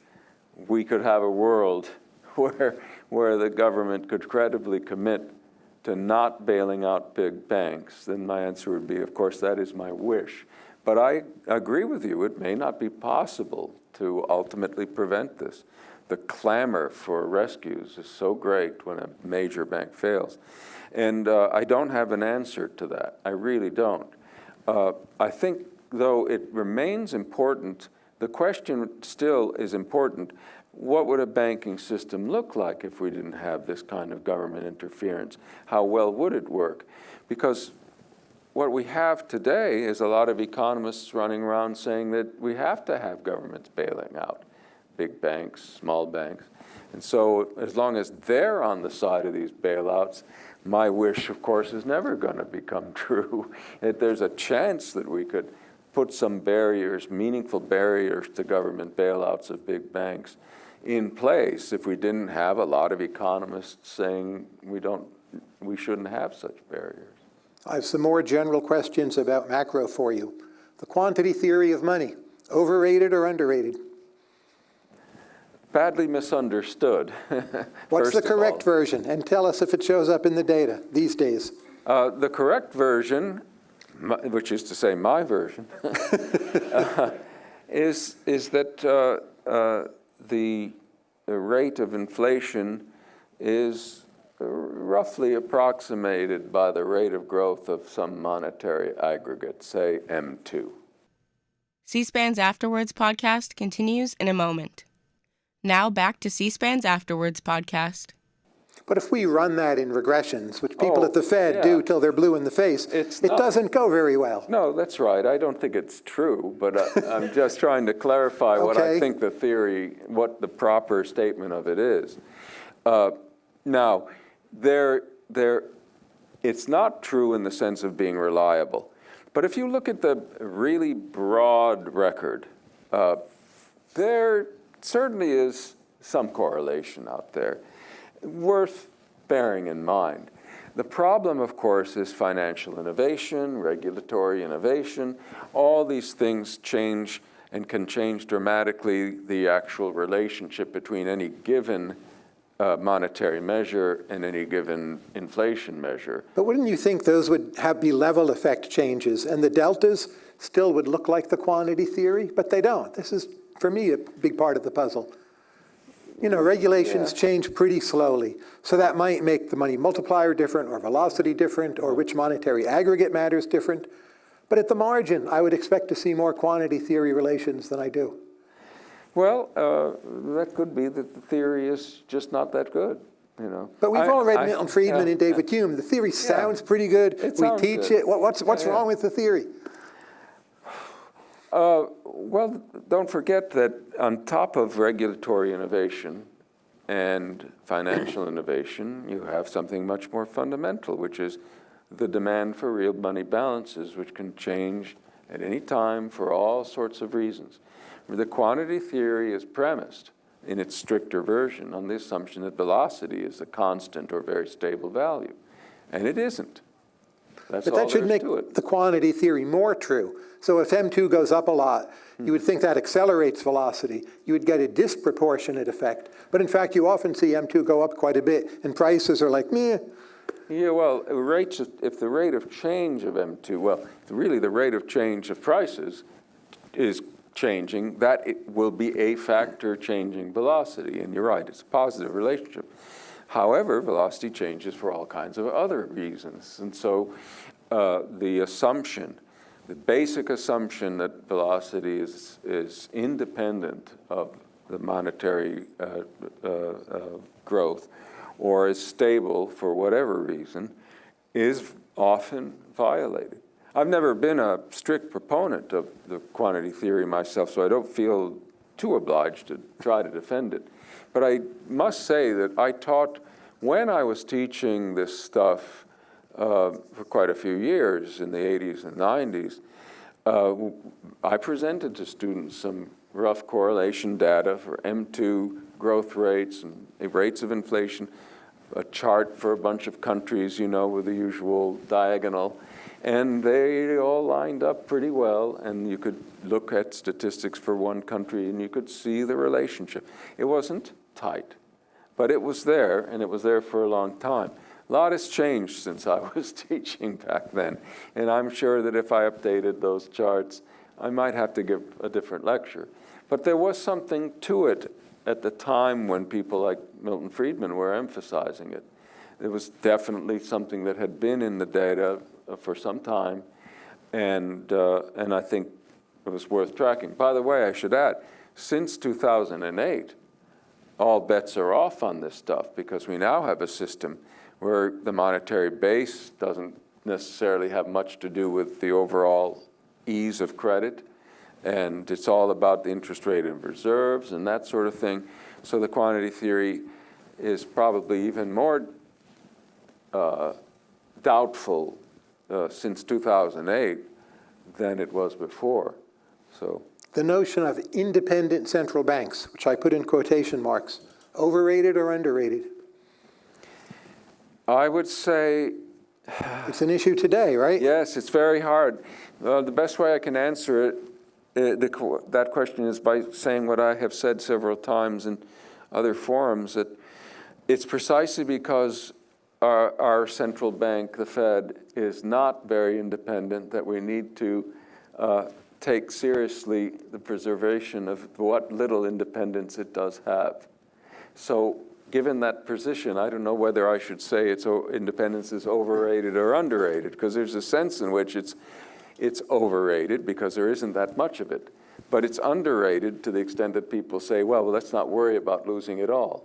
S3: we could have a world where the government could credibly commit to not bailing out big banks, then my answer would be, of course, that is my wish. But I agree with you, it may not be possible to ultimately prevent this. The clamor for rescues is so great when a major bank fails. And I don't have an answer to that. I really don't. I think, though, it remains important. The question still is important. What would a banking system look like if we didn't have this kind of government interference? How well would it work? Because what we have today is a lot of economists running around saying that we have to have governments bailing out big banks, small banks. And so as long as they're on the side of these bailouts, my wish, of course, is never going to become true. That there's a chance that we could put some barriers, meaningful barriers to government bailouts of big banks in place if we didn't have a lot of economists saying we shouldn't have such barriers.
S2: I have some more general questions about macro for you. The quantity theory of money, overrated or underrated?
S3: Badly misunderstood.
S2: What's the correct version? And tell us if it shows up in the data these days.
S3: The correct version, which is to say my version, is that the rate of inflation is roughly approximated by the rate of growth of some monetary aggregate, say M2.
S1: C-SPAN's Afterwards podcast continues in a moment. Now back to C-SPAN's Afterwards podcast.
S2: But if we run that in regressions, which people at the Fed do till they're blue in the face, it doesn't go very well.
S3: No, that's right. I don't think it's true, but I'm just trying to clarify what I think the theory, what the proper statement of it is. Now, it's not true in the sense of being reliable. But if you look at the really broad record, there certainly is some correlation out there worth bearing in mind. The problem, of course, is financial innovation, regulatory innovation. All these things change and can change dramatically the actual relationship between any given monetary measure and any given inflation measure.
S2: But wouldn't you think those would be level effect changes, and the deltas still would look like the quantity theory? But they don't. This is, for me, a big part of the puzzle. You know, regulations change pretty slowly, so that might make the money multiplier different, or velocity different, or which monetary aggregate matters different. But at the margin, I would expect to see more quantity theory relations than I do.
S3: Well, that could be that the theory is just not that good, you know.
S2: But we've all read Milton Friedman and David Hume. The theory sounds pretty good. We teach it. What's wrong with the theory?
S3: Well, don't forget that on top of regulatory innovation and financial innovation, you have something much more fundamental, which is the demand for real money balances, which can change at any time for all sorts of reasons. The quantity theory is premised in its stricter version on the assumption that velocity is a constant or very stable value, and it isn't. That's
S2: but that should make the quantity theory more true. So if M2 goes up a lot, you would think that accelerates velocity. You would get a disproportionate effect. But in fact, you often see M2 go up quite a bit, and prices are like, meh.
S3: Yeah, well, if the rate of change of M2, well, really the rate of change of prices is changing, that it will be a factor changing velocity. And you're right, it's a positive relationship. However, velocity changes for all kinds of other reasons. And so the basic assumption that velocity is independent of the monetary growth or is stable for whatever reason is often violated. I've never been a strict proponent of the quantity theory myself, so I don't feel too obliged to try to defend it. But I must say that I taught, when I was teaching this stuff for quite a few years in the 80s and 90s, I presented to students some rough correlation data for M2 growth rates and rates of inflation, a chart for a bunch of countries, you know, with the usual diagonal. And they all lined up pretty well, and you could look at statistics for one country and you could see the relationship. It wasn't tight, but it was there, and it was there for a long time. A lot has changed since I was teaching back then, and I'm sure that if I updated those charts, I might have to give a different lecture. But there was something to it at the time when people like Milton Friedman were emphasizing it. It was definitely something that had been in the data for some time, and I think it was worth tracking. By the way, I should add, since 2008, all bets are off on this stuff because we now have a system where the monetary base doesn't necessarily have much to do with the overall ease of credit, and it's all about the interest rate of reserves and that sort of thing. So the quantity theory is probably even more doubtful since 2008 than it was before. So
S2: the notion of independent central banks, which I put in quotation marks, overrated or underrated?
S3: I would say
S2: it's an issue today, right?
S3: Yes, it's very hard. The best way I can answer it, that question, is by saying what I have said several times in other forums, that it's precisely because our central bank, the Fed, is not very independent that we need to take seriously the preservation of what little independence it does have. So given that position, I don't know whether I should say independence is overrated or underrated, because there's a sense in which It's overrated because there isn't that much of it. But it's underrated to the extent that people say, well, let's not worry about losing it all.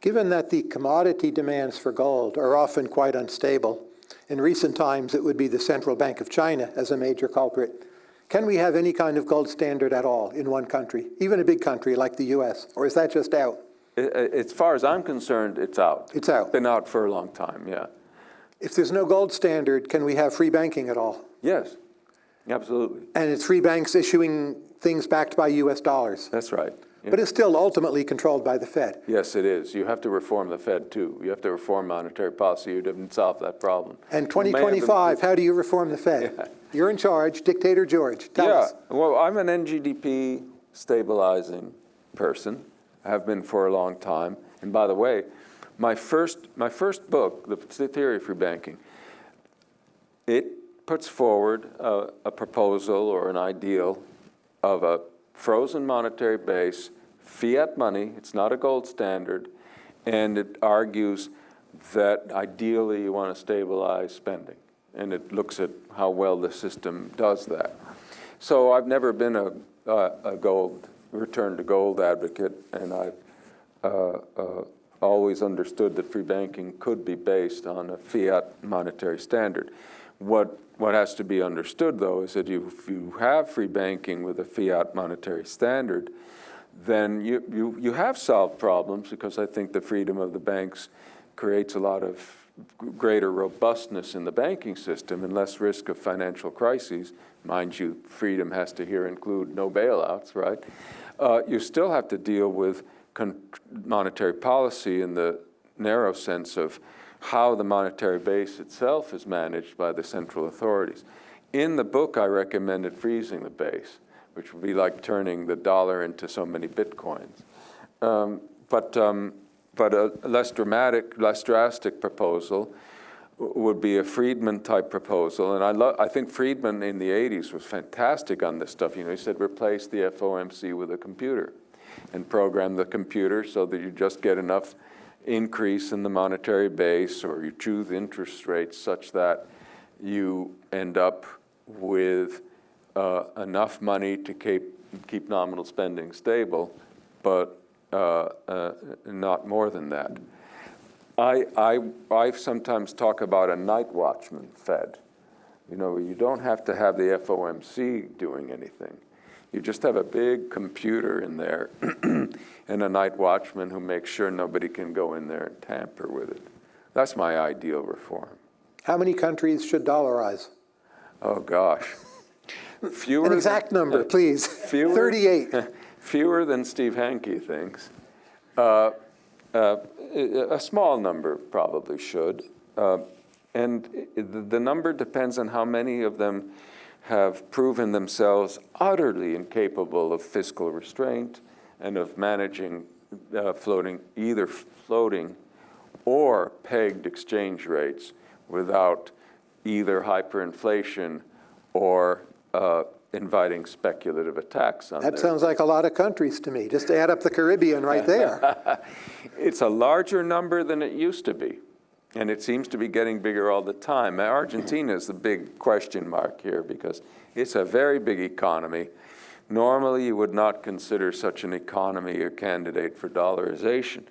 S2: Given that the commodity demands for gold are often quite unstable, in recent times it would be the Central Bank of China as a major culprit, can we have any kind of gold standard at all in one country, even a big country like the US, or is that just out?
S3: As far as I'm concerned, it's out.
S2: It's out.
S3: Been out for a long time, yeah.
S2: If there's no gold standard, can we have free banking at all?
S3: Yes, absolutely.
S2: And it's free banks issuing things backed by US dollars.
S3: That's right. Yeah.
S2: But it's still ultimately controlled by the Fed.
S3: Yes, it is. You have to reform the Fed, too. You have to reform monetary policy. You didn't solve that problem.
S2: And 2025, how do you reform the Fed?
S3: Yeah.
S2: You're in charge. Dictator George, tell us.
S3: Well, I'm an NGDP stabilizing person. I have been for a long time. And by the way, my first book, The Theory of Free Banking, it puts forward a proposal or an ideal of a frozen monetary base, fiat money, it's not a gold standard, and it argues that ideally you want to stabilize spending. And it looks at how well the system does that. So I've never been a return to gold advocate, and I've always understood that free banking could be based on a fiat monetary standard. What has to be understood, though, is that if you have free banking with a fiat monetary standard, then you have solved problems, because I think the freedom of the banks creates a lot of greater robustness in the banking system and less risk of financial crises. Mind you, freedom has to here include no bailouts, right? You still have to deal with monetary policy in the narrow sense of how the monetary base itself is managed by the central authorities. In the book, I recommended freezing the base, which would be like turning the dollar into so many bitcoins. But a less dramatic, less drastic proposal would be a Friedman-type proposal. And I think Friedman in the 80s was fantastic on this stuff. He said, replace the FOMC with a computer and program the computer so that you just get enough increase in the monetary base, or you choose interest rates such that you end up with enough money to keep nominal spending stable, but not more than that. I sometimes talk about a night watchman Fed. You don't have to have the FOMC doing anything. You just have a big computer in there and a night watchman who makes sure nobody can go in there and tamper with it. That's my ideal reform.
S2: How many countries should dollarize?
S3: Oh, gosh.
S2: An exact number, please. 38.
S3: Fewer than Steve Hanke thinks. A small number probably should. And the number depends on how many of them have proven themselves utterly incapable of fiscal restraint and of managing either floating or pegged exchange rates without either hyperinflation or inviting speculative attacks on
S2: That sounds like a lot of countries to me. Just add up the Caribbean right there.
S3: It's a larger number than it used to be, and it seems to be getting bigger all the time. Argentina is the big question mark here because it's a very big economy. Normally, you would not consider such an economy a candidate for dollarization.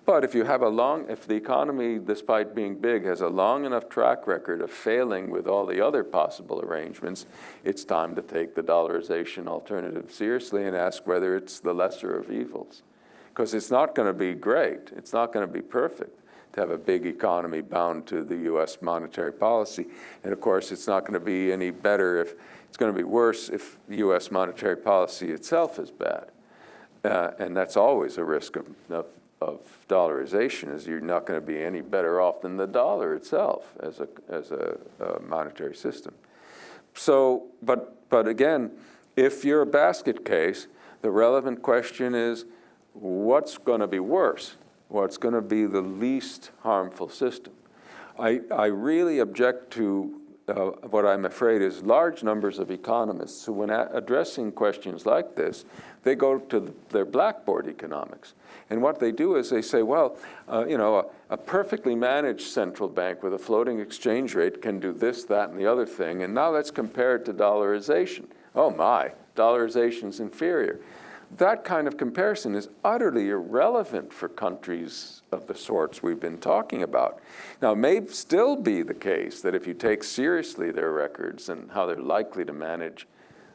S3: But if the economy, despite being big, has a long enough track record of failing with all the other possible arrangements, it's time to take the dollarization alternative seriously and ask whether it's the lesser of evils. Because it's not going to be great. It's not going to be perfect to have a big economy bound to the U.S. monetary policy. And of course, it's not going to be any better it's going to be worse if the U.S. monetary policy itself is bad. And that's always a risk of dollarization, is you're not going to be any better off than the dollar itself as a monetary system. So, but again, if you're a basket case, the relevant question is, what's going to be worse? What's going to be the least harmful system? I really object to what I'm afraid is large numbers of economists who, when addressing questions like this, they go to their blackboard economics. And what they do is they say, well, a perfectly managed central bank with a floating exchange rate can do this, that, and the other thing, and now let's compare it to dollarization. Oh my, dollarization's inferior. That kind of comparison is utterly irrelevant for countries of the sorts we've been talking about. Now, it may still be the case that if you take seriously their records and how they're likely to manage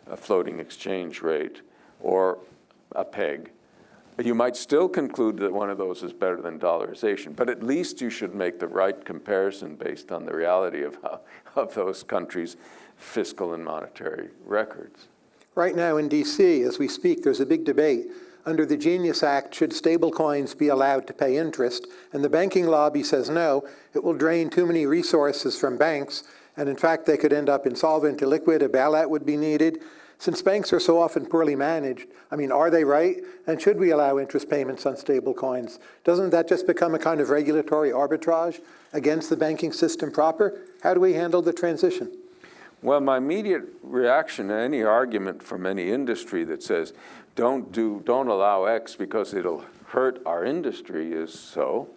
S3: a floating exchange rate or a peg, you might still conclude that one of those is better than dollarization. But at least you should make the right comparison based on the reality of those countries' fiscal and monetary records.
S2: Right now in D.C., as we speak, there's a big debate. Under the Genius Act, should stablecoins be allowed to pay interest? And the banking lobby says no, it will drain too many resources from banks, and in fact, they could end up insolvent, illiquid, a bailout would be needed. Since banks are so often poorly managed, are they right? And should we allow interest payments on stablecoins? Doesn't that just become a kind of regulatory arbitrage against the banking system proper? How do we handle the transition?
S3: Well, my immediate reaction to any argument from any industry that says, don't allow X because it'll hurt our industry is so,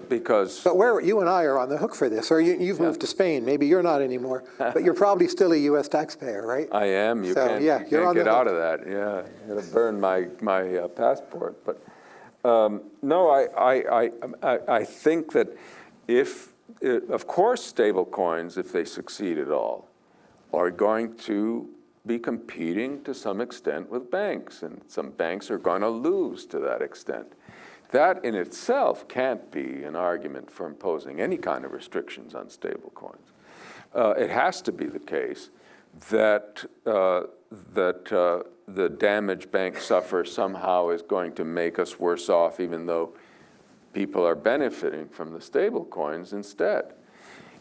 S3: because...
S2: But you and I are on the hook for this, or you've moved to Spain. Maybe you're not anymore, but you're probably still a U.S. taxpayer, right?
S3: I am. You can't get out of that. Yeah, I'm going to burn my passport. But no, I think that of course, stable coins, if they succeed at all, are going to be competing to some extent with banks, and some banks are going to lose to that extent. That in itself can't be an argument for imposing any kind of restrictions on stable coins. It has to be the case that the damage banks suffer somehow is going to make us worse off, even though people are benefiting from the stable coins instead.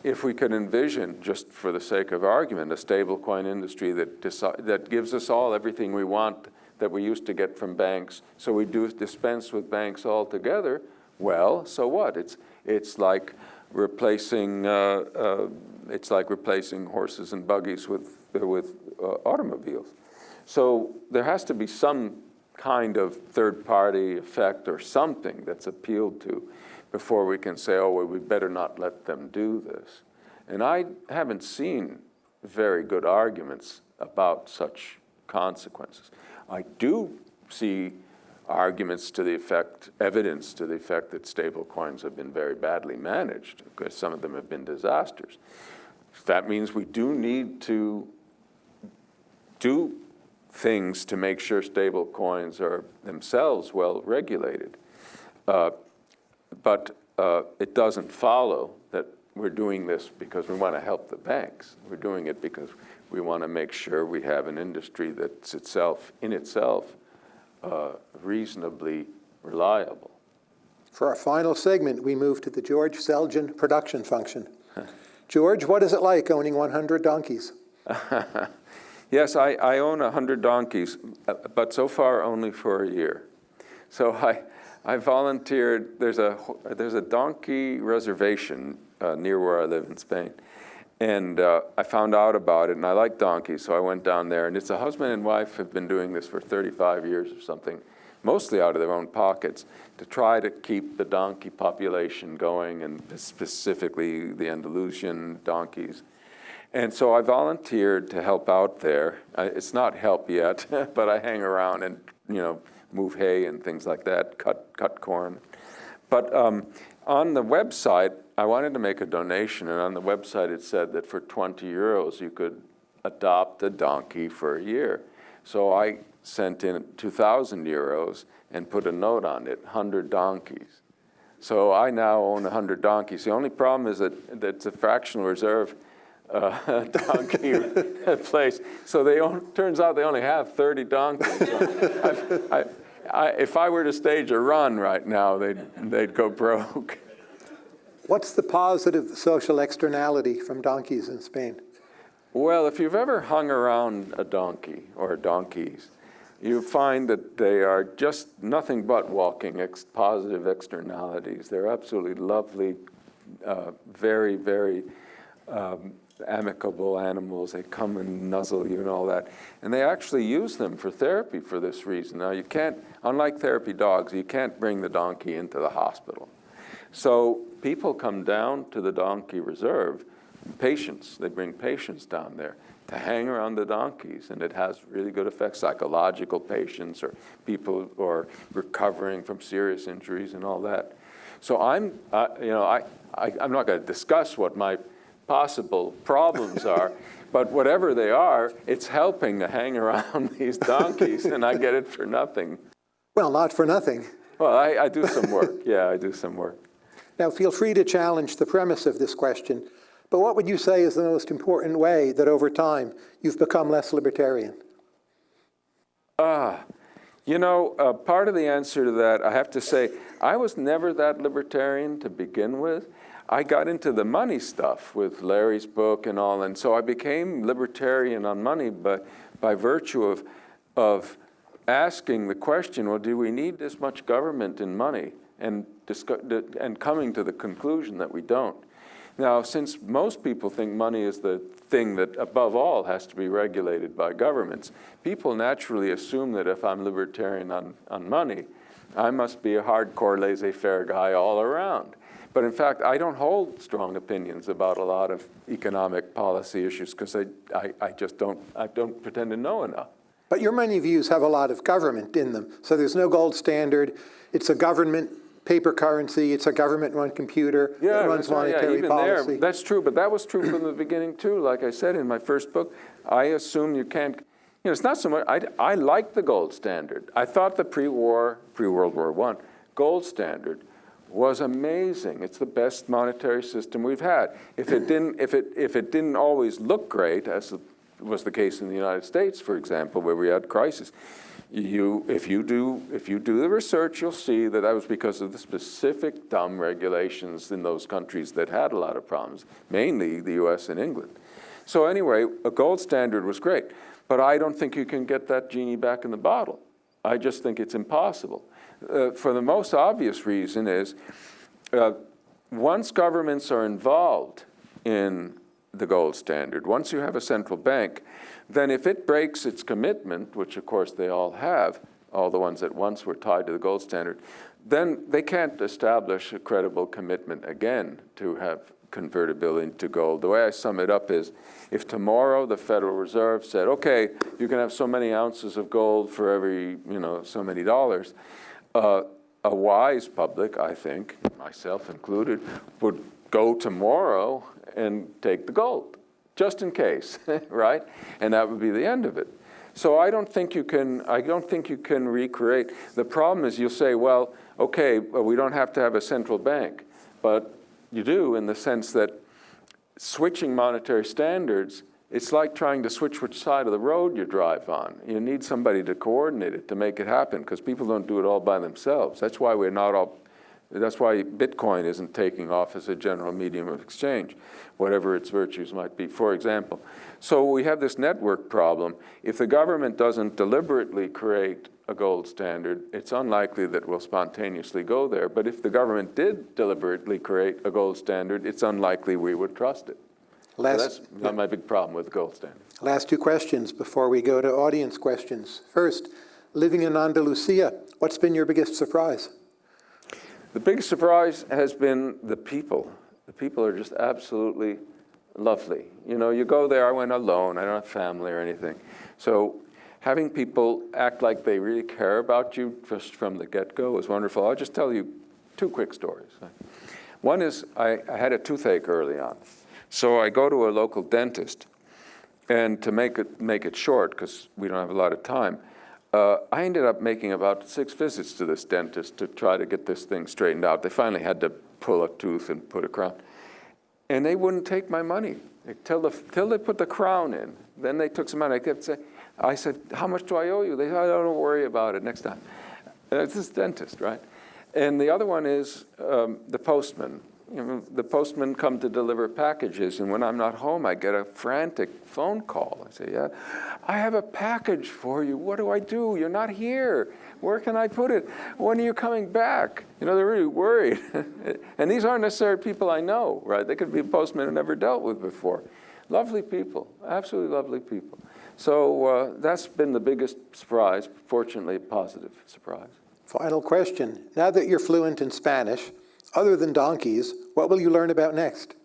S3: If we could envision, just for the sake of argument, a stable coin industry that gives us all everything we want that we used to get from banks, so we do dispense with banks altogether, well, so what? It's like replacing horses and buggies with automobiles. So there has to be some kind of third-party effect or something that's appealed to before we can say, oh, well, we better not let them do this. And I haven't seen very good arguments about such consequences. I do see arguments to the effect, evidence to the effect that stable coins have been very badly managed, because some of them have been disasters. That means we do need to do things to make sure stable coins are themselves well regulated. But it doesn't follow that we're doing this because we want to help the banks. We're doing it because we want to make sure we have an industry that's in itself reasonably reliable.
S2: For our final segment, we move to the George Selgin production function. George, what is it like owning 100 donkeys?
S3: Yes, I own 100 donkeys, but so far only for a year. So I volunteered. There's a donkey reservation near where I live in Spain, and I found out about it, and I like donkeys, so I went down there. And it's a husband and wife have been doing this for 35 years or something, mostly out of their own pockets, to try to keep the donkey population going, and specifically the Andalusian donkeys. And so I volunteered to help out there. It's not help yet, but I hang around and move hay and things like that, cut corn. But on the website, I wanted to make a donation, and on the website it said that for 20 euros you could adopt a donkey for a year. So I sent in 2,000 euros and put a note on it, 100 donkeys. So I now own 100 donkeys. The only problem is that it's a fractional reserve donkey place. So turns out they only have 30 donkeys. So if I were to stage a run right now, they'd go broke.
S2: What's the positive social externality from donkeys in Spain?
S3: Well, if you've ever hung around a donkey or donkeys, you find that they are just nothing but walking positive externalities. They're absolutely lovely, very, very amicable animals. They come and nuzzle you and all that. And they actually use them for therapy for this reason. Now, you can't, unlike therapy dogs, you can't bring the donkey into the hospital. So people come down to the donkey reserve, patients, they bring patients down there to hang around the donkeys, and it has really good effects, psychological patients or people who are recovering from serious injuries and all that. So I'm not going to discuss what my possible problems are, but whatever they are, it's helping to hang around these donkeys, and I get it for nothing.
S2: Well, not for nothing.
S3: Well, I do some work. Yeah, I do some work.
S2: Now, feel free to challenge the premise of this question, but what would you say is the most important way that over time you've become less libertarian?
S3: Part of the answer to that, I have to say, I was never that libertarian to begin with. I got into the money stuff with Larry's book and all, and so I became libertarian on money, but by virtue of asking the question, well, do we need this much government in money? And coming to the conclusion that we don't. Now, since most people think money is the thing that, above all, has to be regulated by governments, people naturally assume that if I'm libertarian on money, I must be a hardcore laissez-faire guy all around. But in fact, I don't hold strong opinions about a lot of economic policy issues because I just don't pretend to know enough.
S2: But your money views have a lot of government in them. So there's no gold standard. It's a government paper currency. It's a government-run computer that runs monetary policy.
S3: There, that's true, but that was true from the beginning too. Like I said in my first book, I assume you can't, it's not so much, I like the gold standard. I thought the pre-World War I gold standard was amazing. It's the best monetary system we've had. If it didn't always look great, as was the case in the United States, for example, where we had crisis, if you do the research, you'll see that was because of the specific dumb regulations in those countries that had a lot of problems, mainly the U.S. and England. So anyway, a gold standard was great, but I don't think you can get that genie back in the bottle. I just think it's impossible. For the most obvious reason is, once governments are involved in the gold standard, once you have a central bank, then if it breaks its commitment, which of course they all have, all the ones that once were tied to the gold standard, then they can't establish a credible commitment again to have convertibility into gold. The way I sum it up is, if tomorrow the Federal Reserve said, okay, you can have so many ounces of gold for every, so many dollars, a wise public, I think, myself included, would go tomorrow and take the gold, just in case, right? And that would be the end of it. So I don't think you can recreate. The problem is you'll say, well, okay, we don't have to have a central bank, but you do in the sense that switching monetary standards, it's like trying to switch which side of the road you drive on. You need somebody to coordinate it, to make it happen, because people don't do it all by themselves. That's why that's why Bitcoin isn't taking off as a general medium of exchange, whatever its virtues might be, for example. So we have this network problem. If the government doesn't deliberately create a gold standard, it's unlikely that we'll spontaneously go there. But if the government did deliberately create a gold standard, it's unlikely we would trust it. So that's not my big problem with the gold standard.
S2: Last two questions before we go to audience questions. First, living in Andalusia, what's been your biggest surprise?
S3: The biggest surprise has been the people. The people are just absolutely lovely. You go there, I went alone, I don't have family or anything. So having people act like they really care about you just from the get-go was wonderful. I'll just tell you two quick stories. One is I had a toothache early on. So I go to a local dentist, and to make it short, because we don't have a lot of time, I ended up making about 6 visits to this dentist to try to get this thing straightened out. They finally had to pull a tooth and put a crown. And they wouldn't take my money till they put the crown in. Then they took some money. I said, how much do I owe you? They said, oh, don't worry about it next time. It's this dentist, right? And the other one is the postman. The postmen come to deliver packages, and when I'm not home, I get a frantic phone call. I say, yeah, I have a package for you. What do I do? You're not here. Where can I put it? When are you coming back? They're really worried. And these aren't necessarily people I know, right? They could be a postman I've never dealt with before. Lovely people, absolutely lovely people. So that's been the biggest surprise, fortunately a positive surprise.
S2: Final question. Now that you're fluent in Spanish, other than donkeys, what will you learn about next?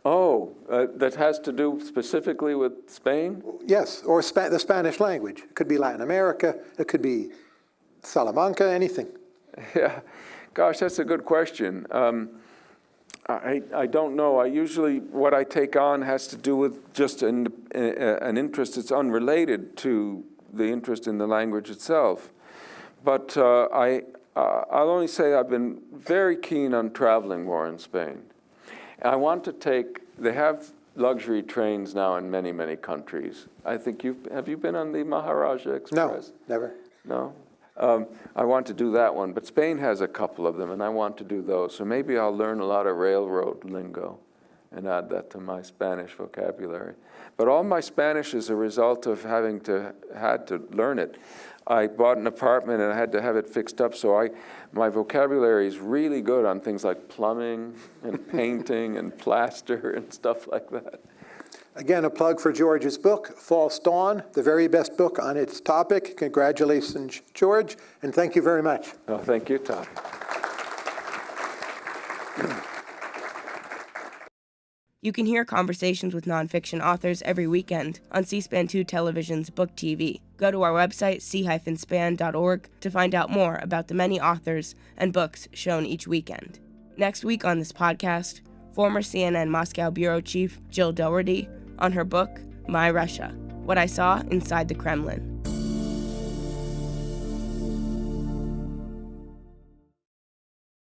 S3: Oh, that has to do specifically with Spain?
S2: Yes, or the Spanish language. It could be Latin America, it could be Salamanca, anything.
S3: Yeah, gosh, that's a good question. I don't know. What I take on has to do with just an interest that's unrelated to the interest in the language itself. But I'll only say I've been very keen on traveling more in Spain. I want to they have luxury trains now in many, many countries. I think have you been on the Maharaja Express?
S2: No, never.
S3: No? I want to do that one, but Spain has a couple of them, and I want to do those. So maybe I'll learn a lot of railroad lingo and add that to my Spanish vocabulary. But all my Spanish is a result of had to learn it. I bought an apartment and I had to have it fixed up, so my vocabulary is really good on things like plumbing and painting and plaster and stuff like that.
S2: Again, a plug for George's book, False Dawn, the very best book on its topic. Congratulations, George, and thank you very much.
S3: Oh, thank you, Todd.
S1: You can hear conversations with nonfiction authors every weekend on C-SPAN 2 Television's Book TV. Go to our website, c-span.org, to find out more about the many authors and books shown each weekend. Next week on this podcast, former CNN Moscow bureau chief Jill Dougherty on her book, My Russia, What I Saw Inside the Kremlin.